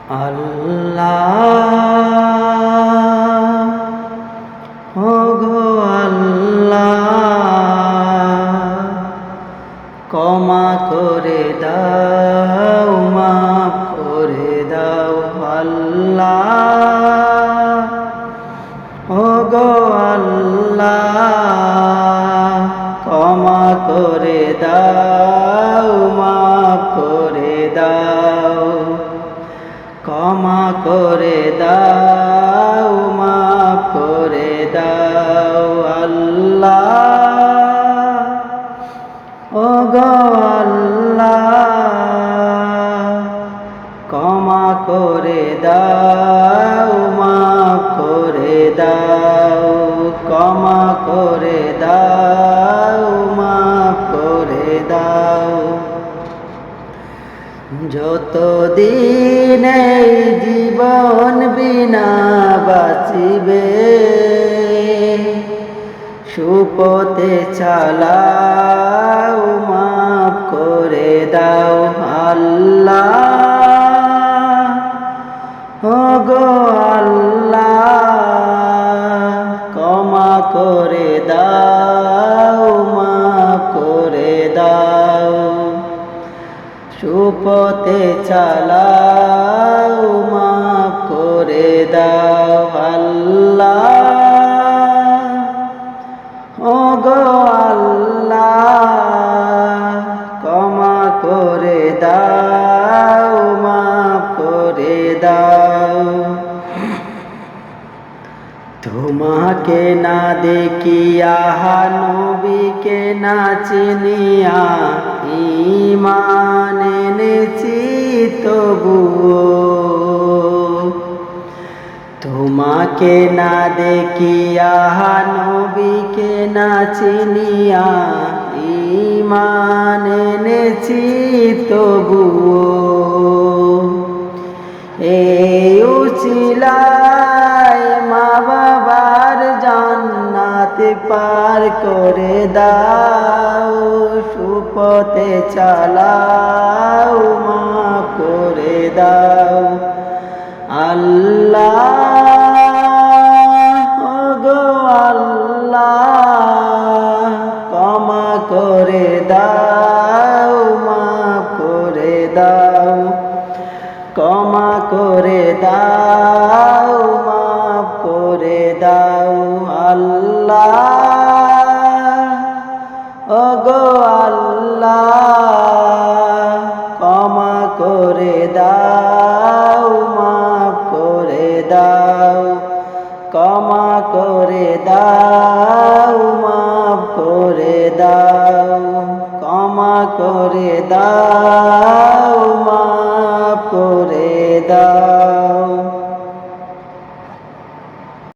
আল্লাহ ওগো আল্লাহ, ক্ষমা করে দাও, মাফ করে দাও। আল্লাহ ওগো আল্লাহ, ক্ষমা করে দাও, মাফ করে দাও। ক্ষমা করে দাও, মাফ করে দাও। আল্লাহ ওগো আল্লাহ, ক্ষমা করে দাও, মাফ করে দাও। ক্ষমা করে দাও, মাফ করে দাও। যতদিন এই জীবন বিনা বাঁচিবে, সুপথে চালাও, মাফ করে দাও। আল্লাহ ওগো আল্লাহ, ক্ষমা করে দাও, মাফ করে দাও। সুপথে চালাও, মাফ করে দাও। আল্লাহ ওগো আল্লাহ, ক্ষমা করে দাও, মাফ করে দাও। তোমাকে না দেখিয়া, নবীকে না চিনিয়া, ঈমান এনেছি তবুও। তোমাকে না দেখিয়া, নবীকে না চিনিয়া, ঈমান এনেছি তবুও। এই উছিলায় মা বাবার জান্নাত পার করে দাও, সুপথে চালাও, মাফ করে দাও। আল্লাহ ওগো আল্লাহ, ক্ষমা করে দাও, মাফ করে দাও। ক্ষমা করে দাও, মাফ করে দাও। আল্লাহ ওগো আল্লাহ, ক্ষমা করে দাও, মাফ করে দাও। ক্ষমা করে দাও, মাফ করে দাও। ক্ষমা করে দাও, মাফ